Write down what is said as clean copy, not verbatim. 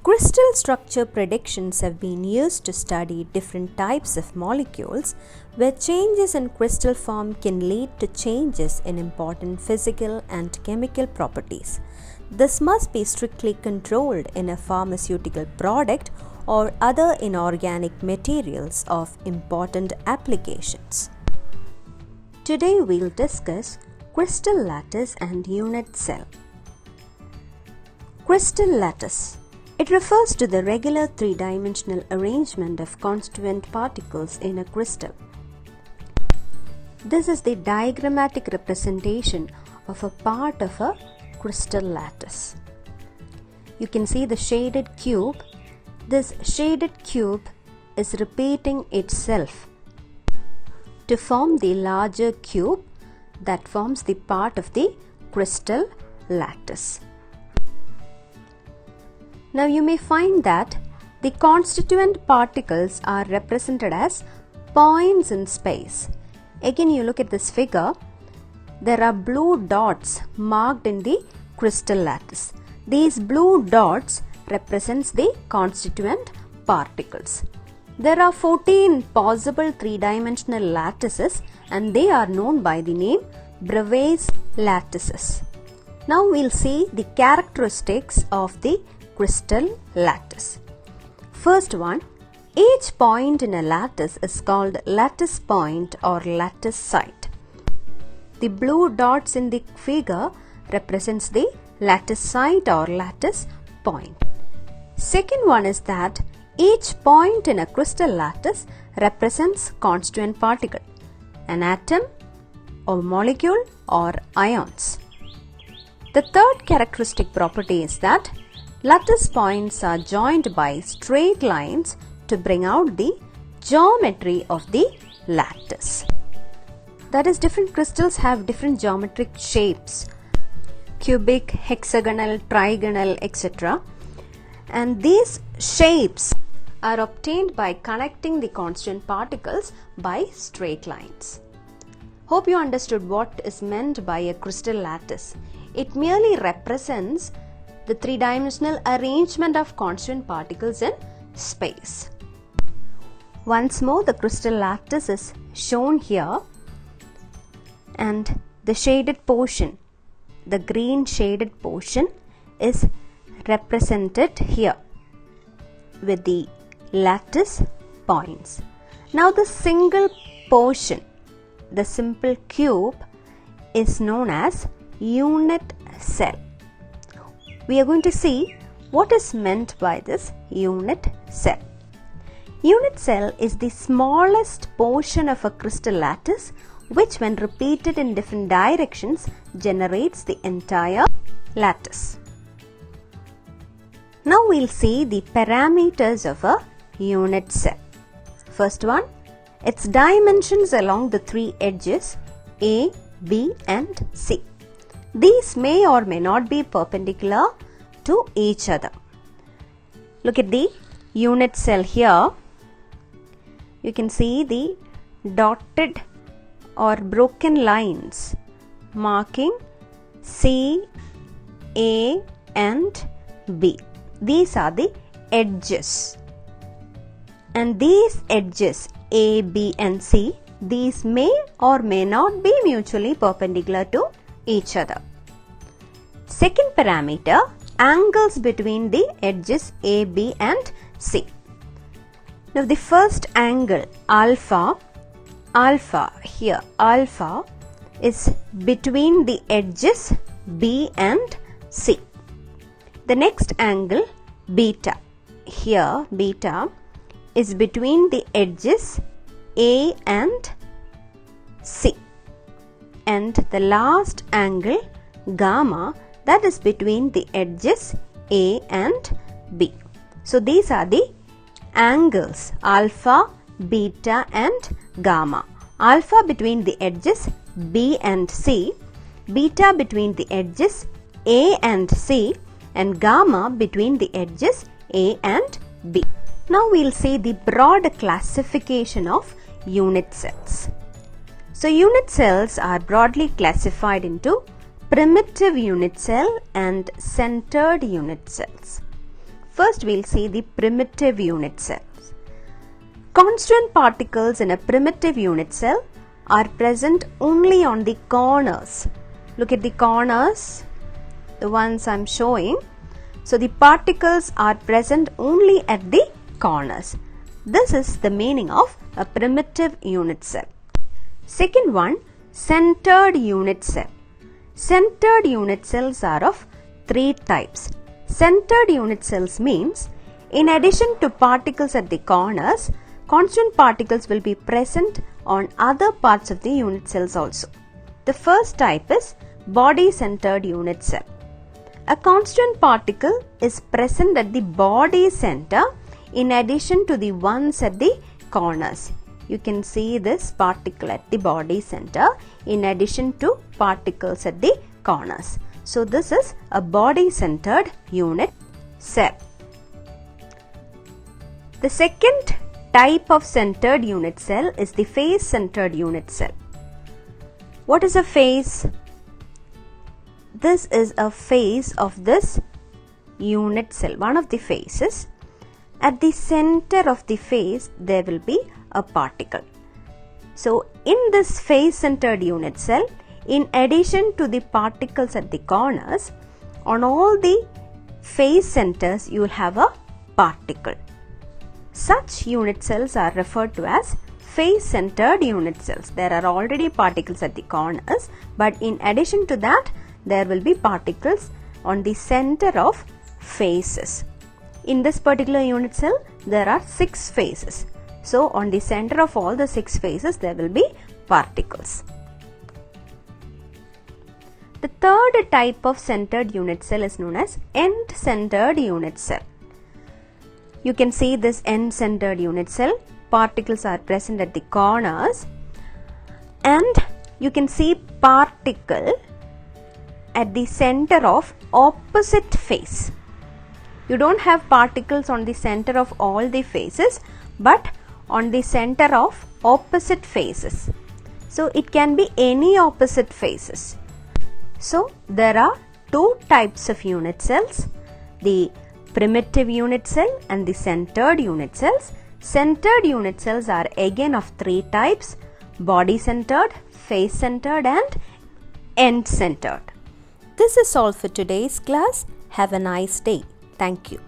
Crystal structure predictions have been used to study different types of molecules where changes in crystal form can lead to changes in important physical and chemical properties. This must be strictly controlled in a pharmaceutical product or other inorganic materials of important applications. Today we'll discuss crystal lattice and unit cell. Crystal lattice. It refers to the regular three-dimensional arrangement of constituent particles in a crystal. This is the diagrammatic representation of a part of a crystal lattice. You can see the shaded cube. This shaded cube is repeating itself to form the larger cube that forms the part of the crystal lattice. Now you may find that the constituent particles are represented as points in space. Again, you look at this figure, there are blue dots marked in the crystal lattice. These blue dots represents the constituent particles. There are 14 possible three-dimensional lattices and they are known by the name Bravais lattices. Now we'll see the characteristics of the crystal lattice. First one, each point in a lattice is called lattice point or lattice site. The blue dots in the figure represents the lattice site or lattice point. Second one is that each point in a crystal lattice represents constituent particle, an atom or molecule or ions. The third characteristic property is that lattice points are joined by straight lines to bring out the geometry of the lattice. That is, different crystals have different geometric shapes, cubic, hexagonal, trigonal, etc. And these shapes are obtained by connecting the constituent particles by straight lines. Hope you understood what is meant by a crystal lattice. It merely represents the three-dimensional arrangement of constituent particles in space. Once more, the crystal lattice is shown here, and the shaded portion, the green shaded portion, is represented here with the lattice points. Now the single portion, the simple cube, is known as unit cell. We are going to see what is meant by this unit cell. Unit cell is the smallest portion of a crystal lattice which, when repeated in different directions, generates the entire lattice. Now we'll see the parameters of a unit cell. First one, its dimensions along the three edges A, B and C. These may or may not be perpendicular to each other. Look at the unit cell here. You can see the dotted or broken lines marking C, A and B. These are the edges. And these edges A, B and C, these may or may not be mutually perpendicular to each other. Second parameter, angles between the edges A, B and C. Now the first angle, alpha here, alpha is between the edges B and C. The next angle, beta, here beta is between the edges A and C. And the last angle, gamma, that is between the edges A and B. So these are the angles, alpha, beta and gamma. Alpha between the edges B and C, beta between the edges A and C, and gamma between the edges A and B. Now we'll see the broad classification of unit cells. So unit cells are broadly classified into primitive unit cell and centered unit cells. First we'll see the primitive unit cells. Constituent particles in a primitive unit cell are present only on the corners. Look at the corners, the ones I'm showing. So the particles are present only at the corners. This is the meaning of a primitive unit cell. Second one, centered unit cell. Centered unit cells are of three types. Centered unit cells means in addition to particles at the corners, constituent particles will be present on other parts of the unit cells also. The first type is body-centered unit cell. A constituent particle is present at the body center in addition to the ones at the corners. You can see this particle at the body center in addition to particles at the corners. So this is a body-centered unit cell. The second type of centered unit cell is the face-centered unit cell. What is a face? This is a face of this unit cell, one of the faces. At the center of the face, there will be a particle. So, in this face-centered unit cell, in addition to the particles at the corners, on all the face centers, you will have a particle. Such unit cells are referred to as face-centered unit cells. There are already particles at the corners, but in addition to that, there will be particles on the center of faces. In this particular unit cell, there are 6 faces. So, on the center of all the 6 faces, there will be particles. The third type of centered unit cell is known as end-centered unit cell. You can see this end-centered unit cell. Particles are present at the corners, and you can see particle at the center of opposite face. You don't have particles on the center of all the faces, but on the center of opposite faces. So it can be any opposite faces. So there are 2 types of unit cells, the primitive unit cell and the centered unit cells. Centered unit cells are again of 3 types: body-centered, face-centered and end-centered. This is all for today's class. Have a nice day. Thank you.